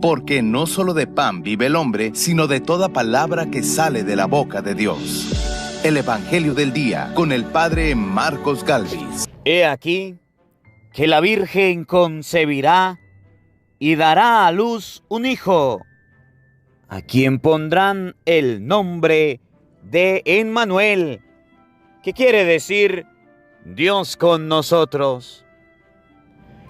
porque no solo de pan vive el hombre, sino de toda palabra que sale de la boca de Dios. El Evangelio del Día, con el Padre Marcos Galvis. He aquí que la Virgen concebirá y dará a luz un hijo, a quien pondrán el nombre de Emmanuel, que quiere decir Dios con nosotros.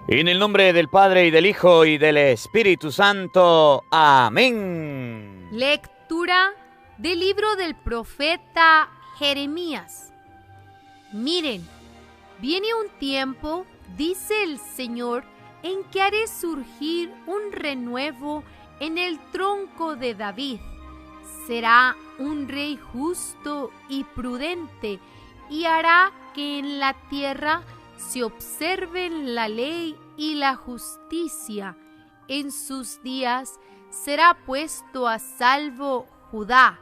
En el nombre del Padre, y del Hijo, y del Espíritu Santo. Amén. Lectura del libro del profeta Jeremías. Miren, viene un tiempo, dice el Señor, en que haré surgir un renuevo en el tronco de David. Será un rey justo y prudente, y hará que en la tierra se observen la ley y la justicia. En sus días será puesto a salvo Judá.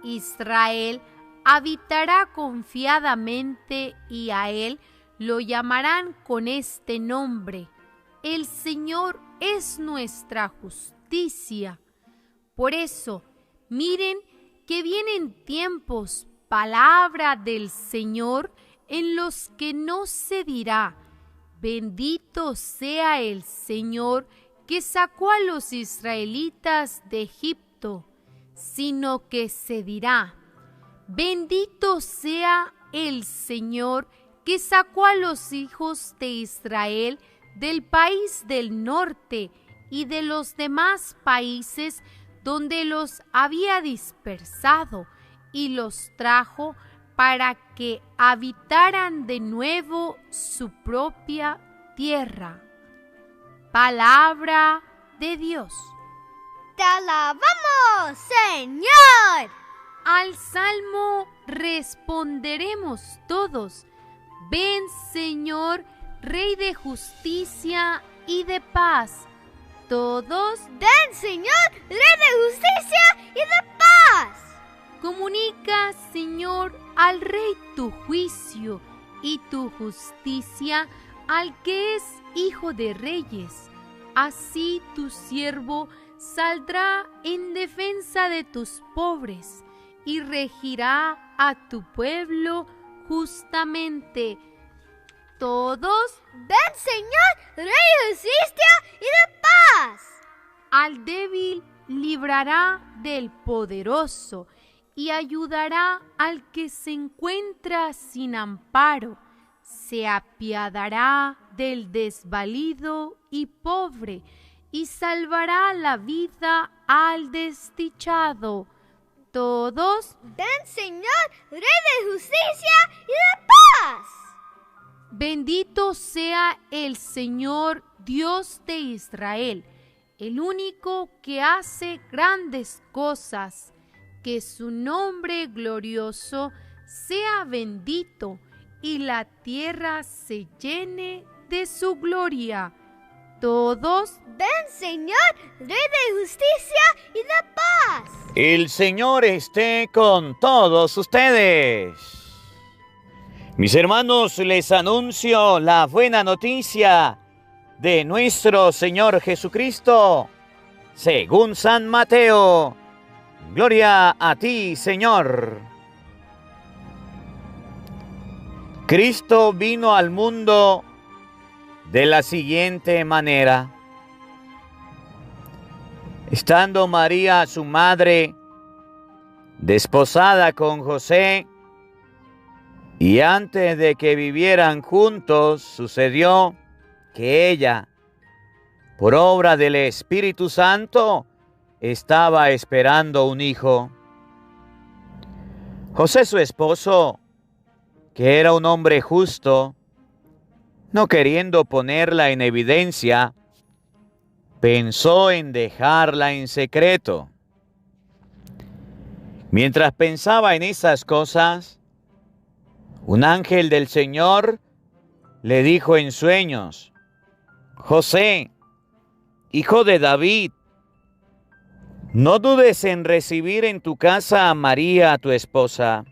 Israel habitará confiadamente, y a él lo llamarán con este nombre: el Señor es nuestra justicia. Por eso, miren que vienen tiempos, palabra del Señor, en los que no se dirá: bendito sea el Señor que sacó a los israelitas de Egipto, sino que se dirá: bendito sea el Señor que sacó a los hijos de Israel del país del norte y de los demás países donde los había dispersado, y los trajo para que habitaran de nuevo su propia tierra. Palabra de Dios. ¡Te alabamos, Señor! Al salmo responderemos todos: ven, Señor, Rey de justicia y de paz. Todos: ven, Señor, Rey de justicia y de paz. Comunica, Señor, al Rey tu juicio y tu justicia al que es Hijo de Reyes. Así tu siervo saldrá en defensa de tus pobres y regirá a tu pueblo justamente. Todos: ven, Señor, Rey de justicia y de paz. Al débil librará del poderoso y ayudará al que se encuentra sin amparo. Se apiadará del desvalido y pobre, y salvará la vida al desdichado. Todos: ven, Señor, Rey de justicia y de paz. Bendito sea el Señor, Dios de Israel, el único que hace grandes cosas. Que su nombre glorioso sea bendito, y la tierra se llene de su gloria. Todos: ven, Señor, Rey de justicia y de paz. El Señor esté con todos ustedes. Mis hermanos, les anuncio la buena noticia de nuestro Señor Jesucristo, según San Mateo. Gloria a ti, Señor. Cristo vino al mundo de la siguiente manera. Estando María, su madre, desposada con José, y antes de que vivieran juntos, sucedió que ella, por obra del Espíritu Santo, estaba esperando un hijo. José, su esposo, que era un hombre justo, no queriendo ponerla en evidencia, pensó en dejarla en secreto. Mientras pensaba en esas cosas, un ángel del Señor le dijo en sueños: José, hijo de David, no dudes en recibir en tu casa a María, tu esposa,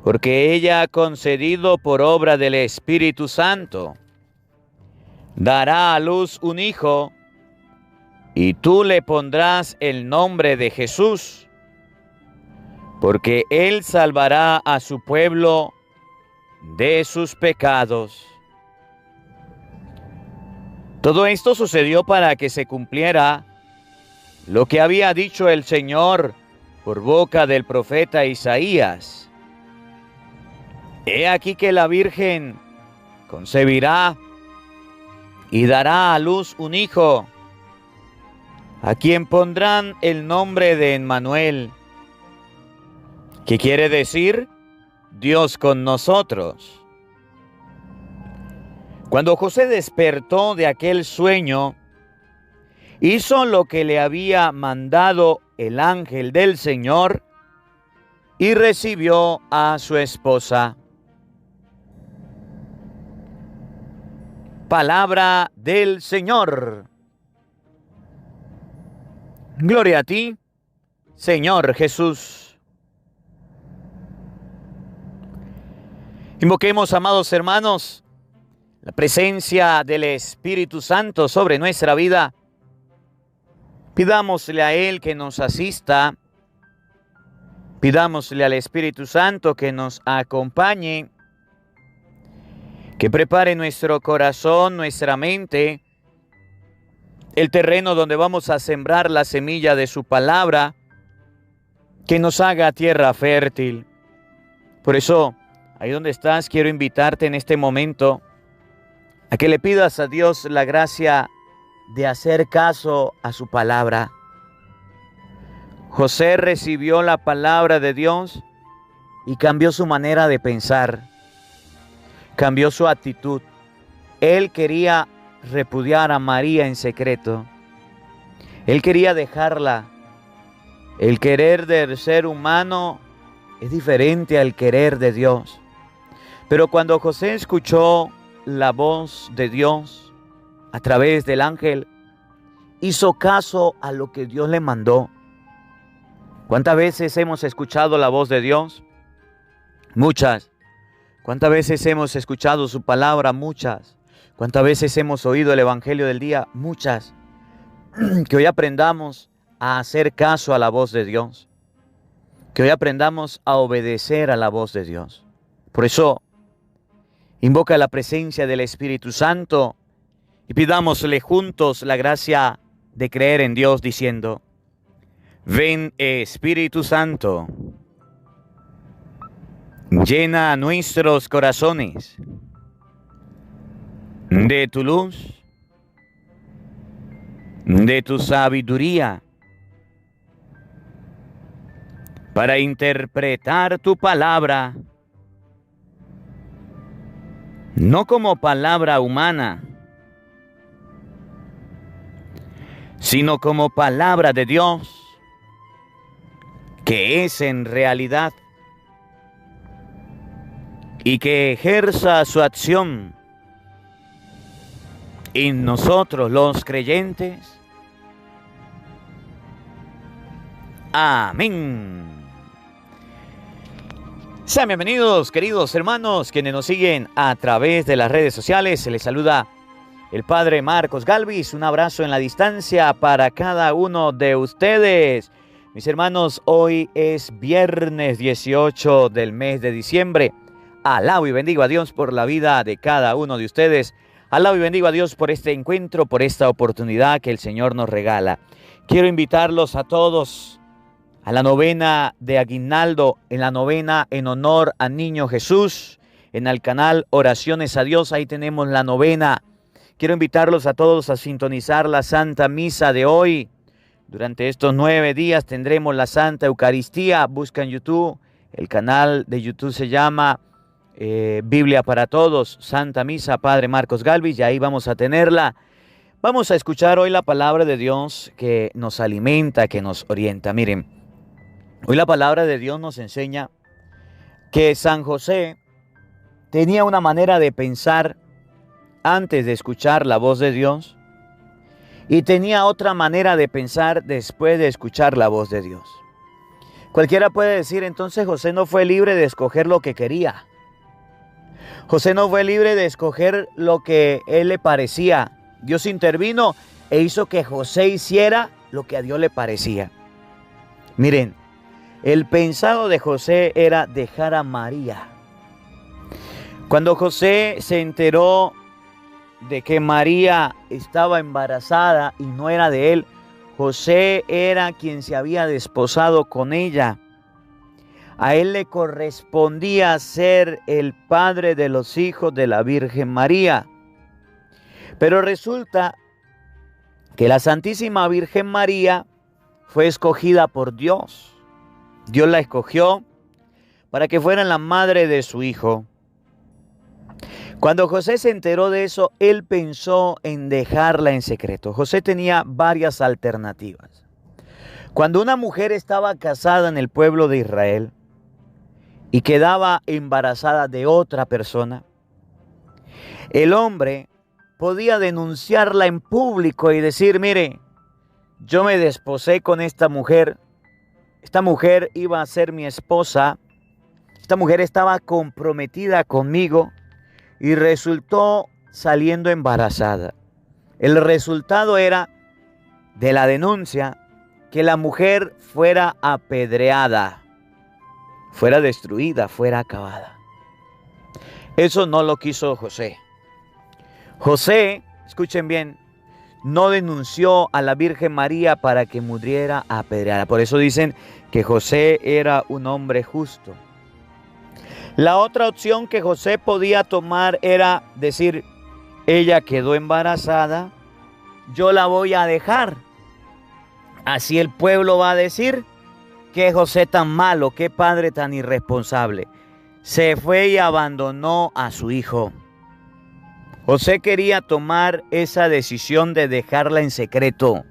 porque ella ha concedido por obra del Espíritu Santo. Dará a luz un hijo, y tú le pondrás el nombre de Jesús, porque él salvará a su pueblo de sus pecados. Todo esto sucedió para que se cumpliera lo que había dicho el Señor por boca del profeta Isaías. He aquí que la Virgen concebirá y dará a luz un hijo, a quien pondrán el nombre de Emmanuel, que quiere decir Dios con nosotros. Cuando José despertó de aquel sueño, hizo lo que le había mandado el ángel del Señor y recibió a su esposa. Palabra del Señor. Gloria a ti, Señor Jesús. Invoquemos, amados hermanos, la presencia del Espíritu Santo sobre nuestra vida. Pidámosle a Él que nos asista. Pidámosle al Espíritu Santo que nos acompañe, que prepare nuestro corazón, nuestra mente, el terreno donde vamos a sembrar la semilla de su palabra, que nos haga tierra fértil. Por eso, ahí donde estás, quiero invitarte en este momento a que le pidas a Dios la gracia de hacer caso a su palabra. José recibió la palabra de Dios y cambió su manera de pensar, cambió su actitud. Él quería repudiar a María en secreto. Él quería dejarla. El querer del ser humano es diferente al querer de Dios. Pero cuando José escuchó la voz de Dios a través del ángel, hizo caso a lo que Dios le mandó. ¿Cuántas veces hemos escuchado la voz de Dios? Muchas. ¿Cuántas veces hemos escuchado su palabra? Muchas. ¿Cuántas veces hemos oído el Evangelio del día? Muchas. Que hoy aprendamos a hacer caso a la voz de Dios. Que hoy aprendamos a obedecer a la voz de Dios. Por eso, invoca la presencia del Espíritu Santo y pidámosle juntos la gracia de creer en Dios diciendo: ven, Espíritu Santo, llena nuestros corazones de tu luz, de tu sabiduría, para interpretar tu palabra, no como palabra humana, sino como palabra de Dios, que es en realidad, y que ejerza su acción en nosotros los creyentes. Amén. Sean bienvenidos, queridos hermanos, quienes nos siguen a través de las redes sociales. Se les saluda el Padre Marcos Galvis. Un abrazo en la distancia para cada uno de ustedes. Mis hermanos, hoy es viernes 18 del mes de diciembre. Alabo y bendigo a Dios por la vida de cada uno de ustedes. Alabo y bendigo a Dios por este encuentro, por esta oportunidad que el Señor nos regala. Quiero invitarlos a todos a la novena de Aguinaldo, en la novena en honor al Niño Jesús, en el canal Oraciones a Dios. Ahí tenemos la novena. Quiero invitarlos a todos a sintonizar la Santa Misa de hoy. Durante estos 9 días tendremos la Santa Eucaristía. Busca en YouTube, el canal de YouTube se llama Biblia para Todos, Santa Misa, Padre Marcos Galvis, y ahí vamos a tenerla. Vamos a escuchar hoy la palabra de Dios que nos alimenta, que nos orienta. Miren, hoy la palabra de Dios nos enseña que San José tenía una manera de pensar antes de escuchar la voz de Dios y tenía otra manera de pensar después de escuchar la voz de Dios. Cualquiera puede decir, entonces José no fue libre de escoger lo que quería. José no fue libre de escoger lo que él le parecía. Dios intervino e hizo que José hiciera lo que a Dios le parecía. Miren, el pensado de José era dejar a María. Cuando José se enteró de que María estaba embarazada y no era de él, José era quien se había desposado con ella. A él le correspondía ser el padre de los hijos de la Virgen María. Pero resulta que la Santísima Virgen María fue escogida por Dios. Dios la escogió para que fuera la madre de su hijo. Cuando José se enteró de eso, él pensó en dejarla en secreto. José tenía varias alternativas. Cuando una mujer estaba casada en el pueblo de Israel y quedaba embarazada de otra persona, el hombre podía denunciarla en público y decir: mire, yo me desposé con esta mujer iba a ser mi esposa, esta mujer estaba comprometida conmigo y resultó saliendo embarazada. El resultado era de la denuncia que la mujer fuera apedreada, fuera destruida, fuera acabada. Eso no lo quiso José. José, escuchen bien, no denunció a la Virgen María para que muriera apedreada. Por eso dicen que José era un hombre justo. La otra opción que José podía tomar era decir: ella quedó embarazada, yo la voy a dejar. Así el pueblo va a decir: qué José tan malo, qué padre tan irresponsable. Se fue y abandonó a su hijo. José quería tomar esa decisión de dejarla en secreto,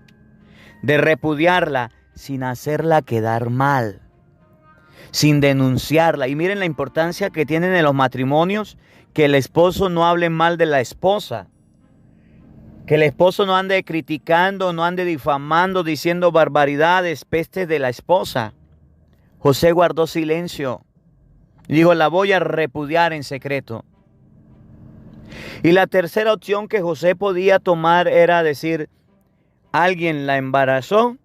de repudiarla sin hacerla quedar mal, sin denunciarla. Y miren la importancia que tienen en los matrimonios, que el esposo no hable mal de la esposa, que el esposo no ande criticando, no ande difamando, diciendo barbaridades, pestes de la esposa. José guardó silencio y dijo: la voy a repudiar en secreto. Y la tercera opción que José podía tomar era decir: alguien la embarazó,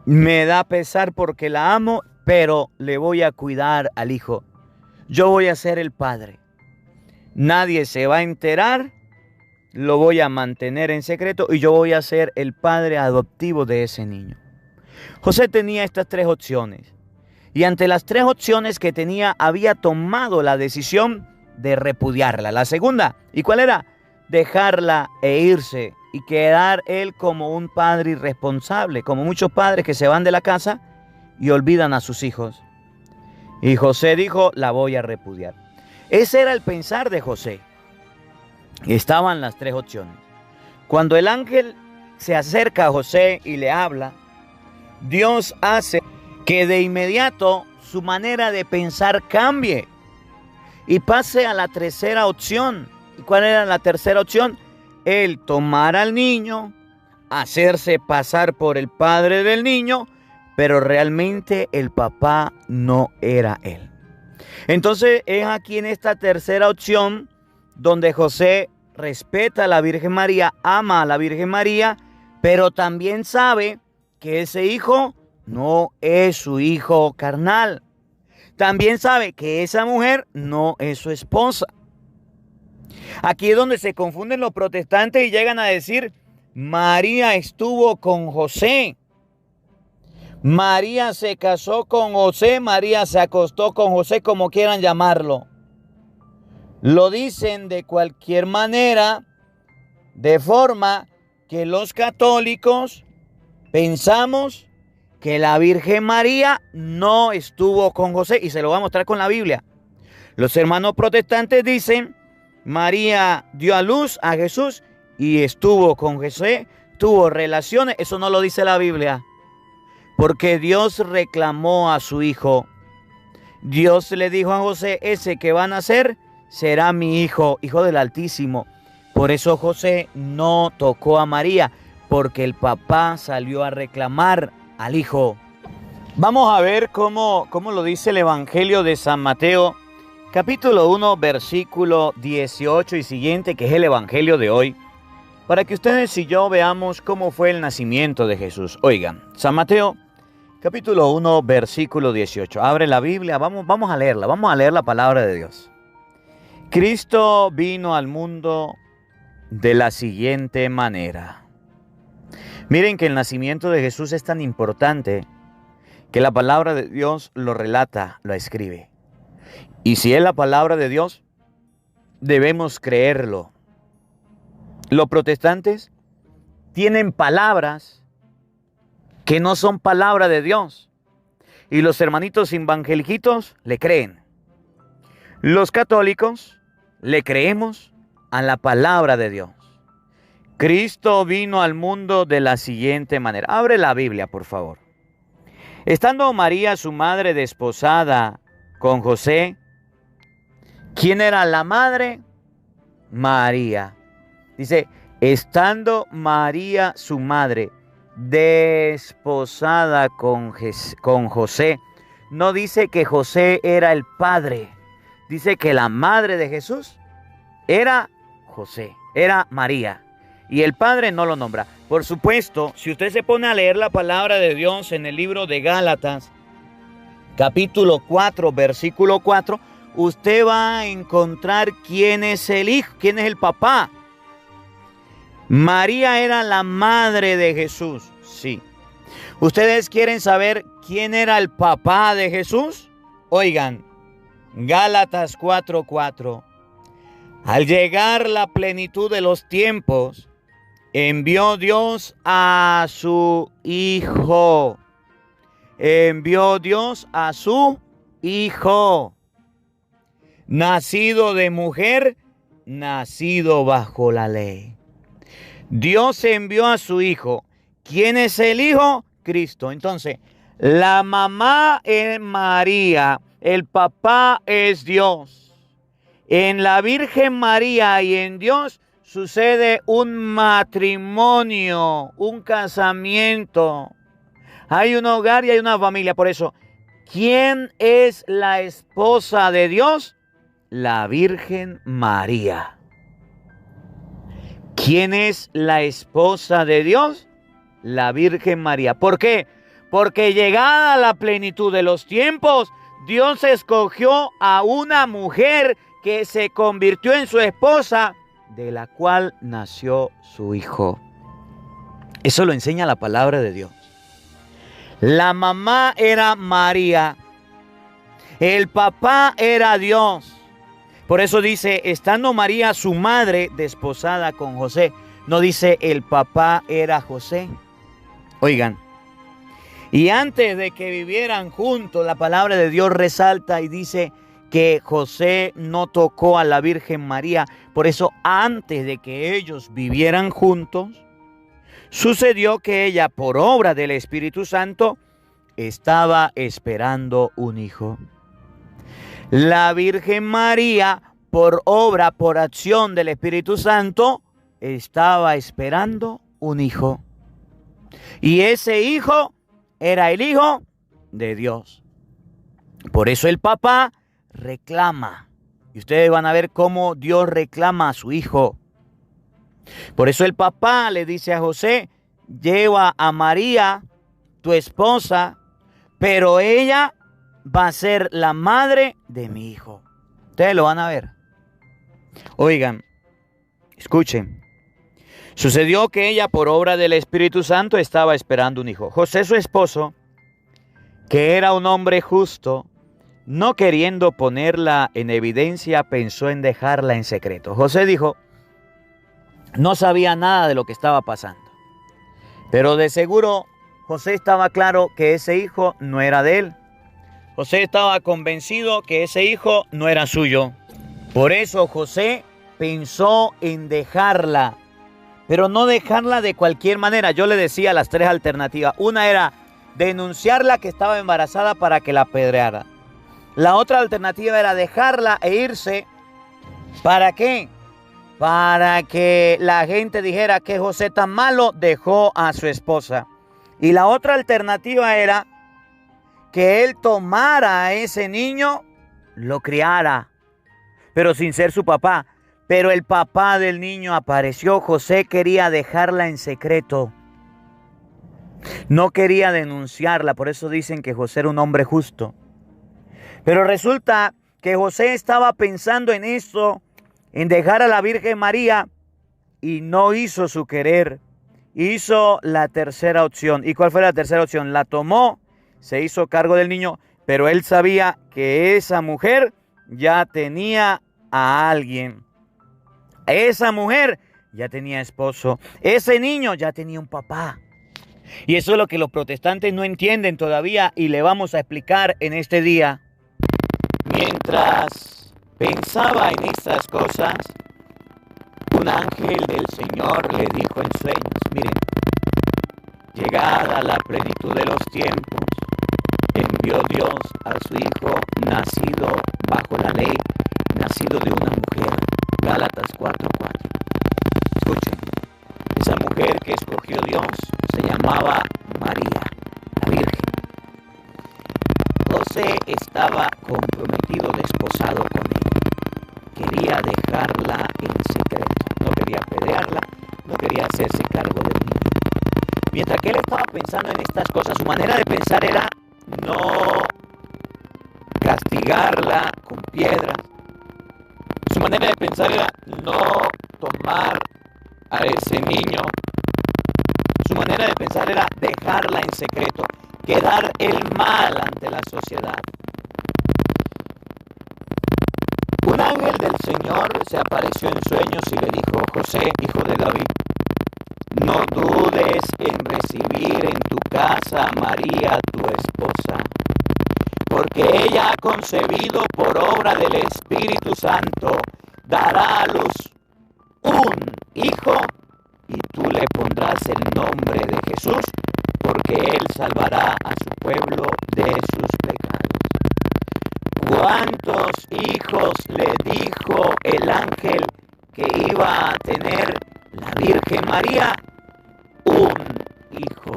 me da pesar porque la amo, pero le voy a cuidar al hijo. Yo voy a ser el padre. Nadie se va a enterar, lo voy a mantener en secreto y yo voy a ser el padre adoptivo de ese niño. José tenía estas tres opciones. Y ante las tres opciones que tenía, había tomado la decisión de repudiarla. La segunda, ¿y cuál era? Dejarla e irse y quedar él como un padre irresponsable, como muchos padres que se van de la casa y olvidan a sus hijos. Y José dijo: la voy a repudiar. Ese era el pensar de José. Estaban las tres opciones. Cuando el ángel se acerca a José y le habla, Dios hace que de inmediato su manera de pensar cambie y pase a la tercera opción. ¿Y cuál era la tercera opción? Él tomar al niño, hacerse pasar por el padre del niño, pero realmente el papá no era él. Entonces es aquí en esta tercera opción donde José respeta a la Virgen María, ama a la Virgen María, pero también sabe que ese hijo no es su hijo carnal. También sabe que esa mujer no es su esposa. Aquí es donde se confunden los protestantes y llegan a decir: María estuvo con José. María se casó con José, María se acostó con José, como quieran llamarlo. Lo dicen de cualquier manera, de forma que los católicos pensamos que la Virgen María no estuvo con José, y se lo voy a mostrar con la Biblia. Los hermanos protestantes dicen: María dio a luz a Jesús y estuvo con José, tuvo relaciones. Eso no lo dice la Biblia, porque Dios reclamó a su hijo. Dios le dijo a José: ese que va a nacer será mi hijo, hijo del Altísimo. Por eso José no tocó a María, porque el papá salió a reclamar al hijo. Vamos a ver cómo lo dice el Evangelio de San Mateo, capítulo 1, versículo 18 y siguiente, que es el Evangelio de hoy. para que ustedes y yo veamos cómo fue el nacimiento de Jesús. Oigan, San Mateo, capítulo 1, versículo 18. Abre la Biblia, vamos a leerla, vamos a leer la palabra de Dios. Cristo vino al mundo de la siguiente manera. Miren que el nacimiento de Jesús es tan importante que la palabra de Dios lo relata, lo escribe. Y si es la palabra de Dios, debemos creerlo. Los protestantes tienen palabras que no son palabra de Dios. Y los hermanitos evangeliquitos le creen. Los católicos le creemos a la palabra de Dios. Cristo vino al mundo de la siguiente manera. Abre la Biblia, por favor. Estando María, su madre, desposada con José. ¿Quién era la madre? María. Dice, estando María, su madre, desposada con José. No dice que José era el padre. Dice que la madre de Jesús era José, era María. Y el padre no lo nombra. Por supuesto, si usted se pone a leer la palabra de Dios en el libro de Gálatas, capítulo 4, versículo 4, usted va a encontrar quién es el hijo, quién es el papá. María era la madre de Jesús, sí. ¿Ustedes quieren saber quién era el papá de Jesús? Oigan, Gálatas 4:4. Al llegar la plenitud de los tiempos, envió Dios a su Hijo. Envió Dios a su Hijo. Nacido de mujer, nacido bajo la ley. Dios envió a su Hijo. ¿Quién es el Hijo? Cristo. Entonces, la mamá es María, el papá es Dios. En la Virgen María y en Dios sucede un matrimonio, un casamiento. Hay un hogar y hay una familia. Por eso, ¿quién es la esposa de Dios? La Virgen María. ¿Quién es la esposa de Dios? La Virgen María. ¿Por qué? Porque llegada la plenitud de los tiempos, Dios escogió a una mujer que se convirtió en su esposa, de la cual nació su Hijo. Eso lo enseña la palabra de Dios. La mamá era María. El papá era Dios. Por eso dice, estando María, su madre, desposada con José. No dice, el papá era José. Oigan, y antes de que vivieran juntos, la palabra de Dios resalta y dice que José no tocó a la Virgen María. Por eso, antes de que ellos vivieran juntos, sucedió que ella, por obra del Espíritu Santo, estaba esperando un hijo. La Virgen María, por obra, por acción del Espíritu Santo, estaba esperando un hijo. Y ese hijo era el Hijo de Dios. Por eso el papá reclama. Y ustedes van a ver cómo Dios reclama a su hijo. Por eso el papá le dice a José, lleva a María, tu esposa, pero ella va a ser la madre de mi hijo. Ustedes lo van a ver. Oigan, escuchen. Sucedió que ella, por obra del Espíritu Santo, estaba esperando un hijo. José, su esposo, que era un hombre justo, no queriendo ponerla en evidencia, pensó en dejarla en secreto. José dijo, no sabía nada de lo que estaba pasando. Pero de seguro, José estaba claro que ese hijo no era de él. José estaba convencido que ese hijo no era suyo. Por eso José pensó en dejarla, pero no dejarla de cualquier manera. Yo le decía las tres alternativas. Una era denunciarla que estaba embarazada para que la apedreara. La otra alternativa era dejarla e irse. ¿Para qué? Para que la gente dijera que José tan malo dejó a su esposa. Y la otra alternativa era que él tomara a ese niño, lo criara, pero sin ser su papá. Pero el papá del niño apareció. José quería dejarla en secreto. No quería denunciarla, por eso dicen que José era un hombre justo. Pero resulta que José estaba pensando en esto, en dejar a la Virgen María, y no hizo su querer. Hizo la tercera opción. ¿Y cuál fue la tercera opción? La tomó, se hizo cargo del niño, pero él sabía que esa mujer ya tenía a alguien. Esa mujer ya tenía esposo. Ese niño ya tenía un papá. Y eso es lo que los protestantes no entienden todavía y le vamos a explicar en este día. Mientras pensaba en estas cosas, un ángel del Señor le dijo en sueños: miren, llegada la plenitud de los tiempos, envió Dios a su Hijo, nacido bajo la ley, nacido de una mujer. Gálatas 4:4. Escuchen, esa mujer que escogió Dios se llamaba María, la Virgen. José estaba comprometido, desposado con ella. Quería dejarla en secreto. No quería apedrearla, no quería hacerse cargo del niño. Mientras que él estaba pensando en estas cosas, su manera de pensar era no castigarla con piedras. Su manera de pensar era no tomar a ese niño. Su manera de pensar era dejarla en secreto, quedar el mal ante la sociedad. Un ángel del Señor se apareció en sueños y le dijo: José, hijo de David, no dudes en recibir en tu casa a María, tu esposa, porque ella ha concebido por obra del Espíritu Santo, dará a luz un hijo y tú le pondrás el nombre de Jesús, porque él salvará a su pueblo de sus pecados. ¿Cuántos hijos le dijo el ángel que iba a tener la Virgen María? Un hijo.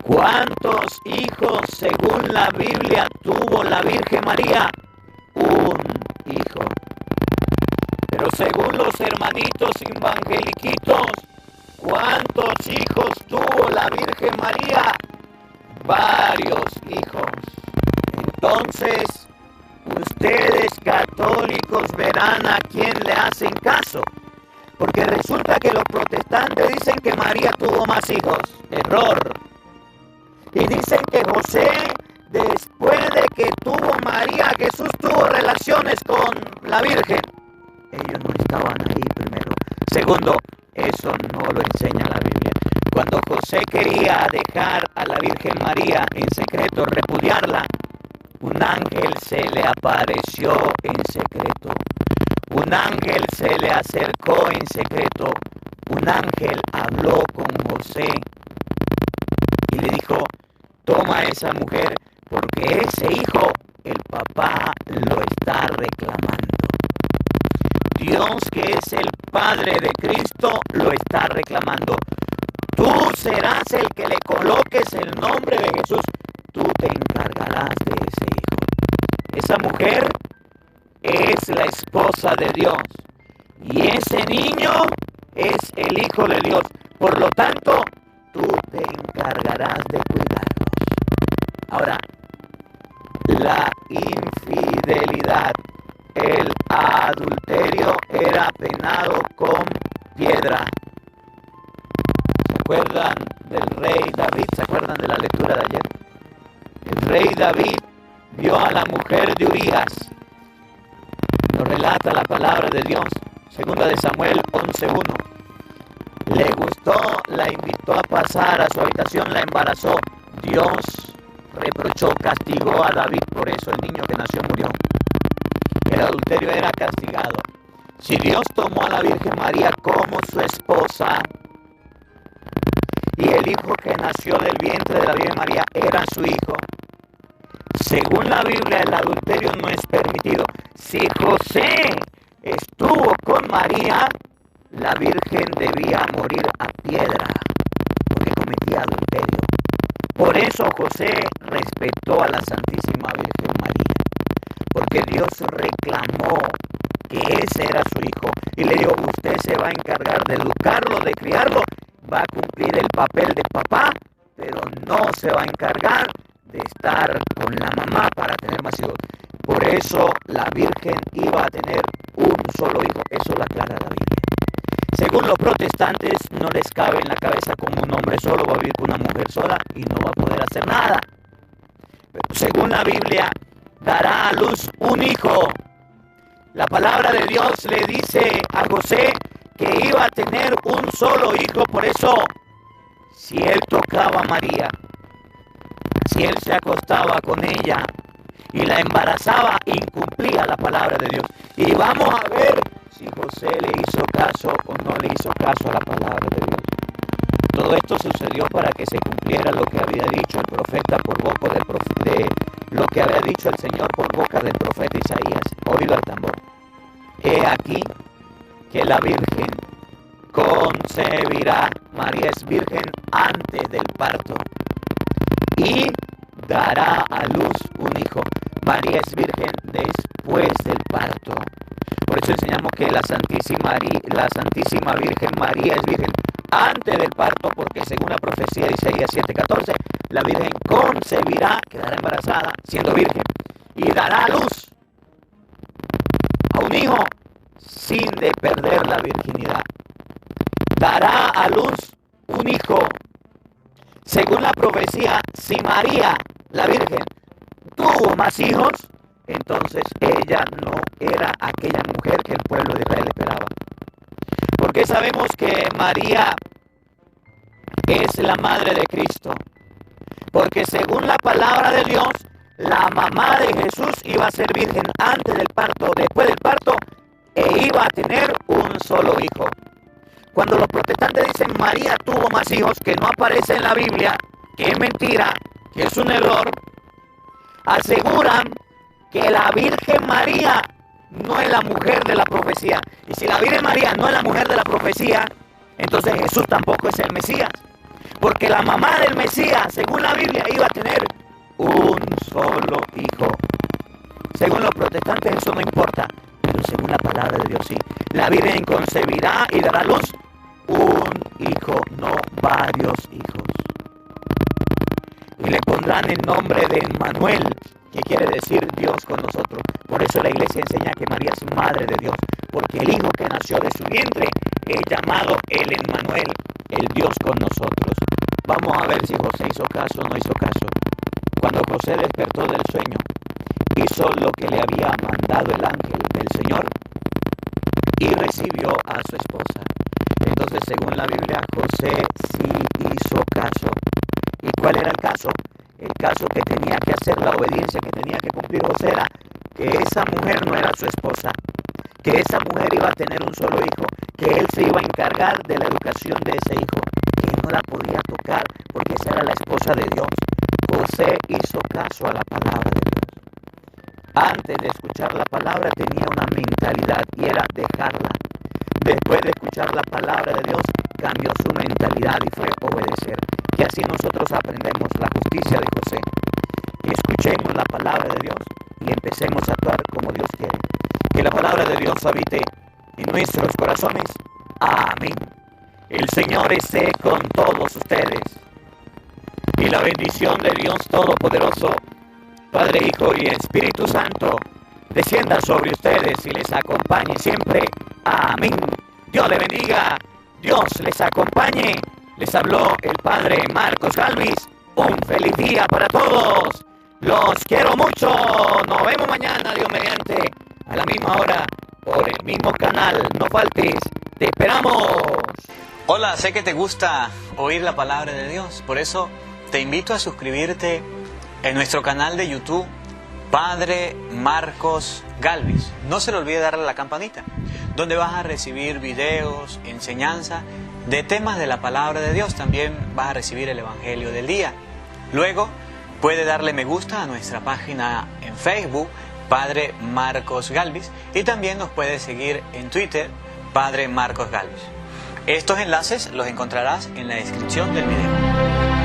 ¿Cuántos hijos, según la Biblia, tuvo la Virgen María? Un hijo. Pero según los hermanitos evangeliquitos, ¿cuántos hijos tuvo la Virgen María? Varios hijos. Entonces, ustedes católicos verán a quién le hacen caso. Porque resulta que los protestantes dicen que María tuvo más hijos. Error. Y dicen que José, después de que tuvo María, Jesús tuvo relaciones con la Virgen. Ellos no estaban ahí, primero. Segundo, eso no lo enseña la Biblia. Cuando José quería dejar a la Virgen María en secreto, repudiarla, un ángel se le apareció en secreto. Un ángel se le acercó en secreto. Un ángel habló con José y le dijo: toma a esa mujer, porque ese hijo el papá lo está reclamando. Dios, que es el Padre de Cristo, lo está reclamando. Tú serás el que le coloques el nombre de Jesús. Tú te encargarás de ese hijo. Esa mujer es la esposa de Dios. Y ese niño es el hijo de Dios. Por lo tanto, tú te encargarás de cuidarlos. Ahora, la infidelidad, el adulterio era penado con piedra. ¿Se acuerdan del rey David? ¿Se acuerdan de la lectura de ayer? El rey David vio a la mujer de Urías. Lo relata la palabra de Dios. Segunda de Samuel 11:1. Le gustó, la invitó a pasar a su habitación, la embarazó. Dios reprochó, castigó a David por eso. El niño que nació murió. El adulterio era castigado. Si Dios tomó a la Virgen María como su esposa y el hijo que nació del vientre de la Virgen María era su hijo, según la Biblia el adulterio no es permitido. Si José estuvo con María, la Virgen debía morir a piedra porque cometía adulterio. Por eso José respetó a la Santísima Virgen María, porque Dios reclamó que ese era su hijo. Y le dijo, usted se va a encargar de educarlo, de criarlo, va a cumplir el papel de papá, pero no se va a encargar de estar con la mamá para tener más hijos. Por eso la Virgen iba a tener un solo hijo. Eso lo aclara la Biblia. Según los protestantes, no les cabe en la cabeza como un hombre solo va a vivir con una mujer sola y no va a poder hacer nada. Pero según la Biblia, dará a luz un hijo. La palabra de Dios le dice a José que iba a tener un solo hijo. Por eso, si él tocaba a María, si él se acostaba con ella y la embarazaba, incumplía la palabra de Dios. Y vamos a ver si José le hizo caso o no le hizo caso a la palabra de Dios. Todo esto sucedió para que se cumpliera lo que había dicho el profeta por boca lo que había dicho el Señor por boca del profeta Isaías. Oído al tambor. He aquí que la Virgen concebirá. María es virgen antes del parto y dará a luz un hijo. María es virgen después del parto. Por eso enseñamos que la Santísima Virgen María es virgen antes del parto, porque según la profecía de Isaías 7:14, la Virgen concebirá, quedará embarazada siendo virgen y dará a luz a un hijo sin de perder la virginidad. Dará a luz un hijo. Según la profecía, si María, la Virgen, tuvo más hijos, entonces ella no era aquella mujer que el pueblo de Israel esperaba. Porque sabemos que María es la madre de Cristo. Porque según la palabra de Dios, la mamá de Jesús iba a ser virgen antes del parto, después del parto, e iba a tener un solo hijo. Cuando los protestantes dicen María tuvo más hijos, que no aparece en la Biblia, que es mentira, que es un error, aseguran que la Virgen María no es la mujer de la profecía. Y si la Virgen María no es la mujer de la profecía, entonces Jesús tampoco es el Mesías. Porque la mamá del Mesías, según la Biblia, iba a tener un solo hijo. Según los protestantes eso no importa, pero según la palabra de Dios sí. La Virgen concebirá y dará a luz un hijo, no varios hijos. Y le pondrán el nombre de Emmanuel, que quiere decir Dios con nosotros. Por eso la iglesia enseña que María es madre de Dios, porque el hijo que nació de su vientre es llamado el Emmanuel, el Dios con nosotros. Vamos a ver si José hizo caso o no hizo caso. Cuando José despertó del sueño, hizo lo que le había mandado el ángel del Señor y recibió a su esposa. Entonces, según la Biblia, José sí hizo caso. ¿Y cuál era el caso? El caso que tenía que hacer, la obediencia que tenía que cumplir José era que esa mujer no era su esposa, que esa mujer iba a tener un solo hijo, que él se iba a encargar de la educación de ese hijo, que no la podía tocar porque esa era la esposa de Dios. José hizo caso a la palabra de Dios. Antes de escuchar la palabra tenía una mentalidad y era dejarla. Después de escuchar la palabra de Dios, cambió su mentalidad y fue obedecer. Que así nosotros aprendemos la justicia de José. Escuchemos la palabra de Dios y empecemos a actuar como Dios quiere. Que la palabra de Dios habite en nuestros corazones. Amén. El Señor esté con todos ustedes. Y la bendición de Dios Todopoderoso, Padre, Hijo y Espíritu Santo, descienda sobre ustedes y les acompañe siempre. Amén. Dios les bendiga. Dios les acompañe. Les habló el Padre Marcos Galvis. Un feliz día para todos. Los quiero mucho. Nos vemos mañana, Dios mediante, a la misma hora, por el mismo canal. No faltes. Te esperamos. Hola, sé que te gusta oír la palabra de Dios. Por eso te invito a suscribirte en nuestro canal de YouTube, Padre Marcos Galvis. No se le olvide darle a la campanita, donde vas a recibir videos, enseñanza de temas de la palabra de Dios. También vas a recibir el Evangelio del día. Luego puede darle me gusta a nuestra página en Facebook, Padre Marcos Galvis, y también nos puede seguir en Twitter, Padre Marcos Galvis. Estos enlaces los encontrarás en la descripción del video.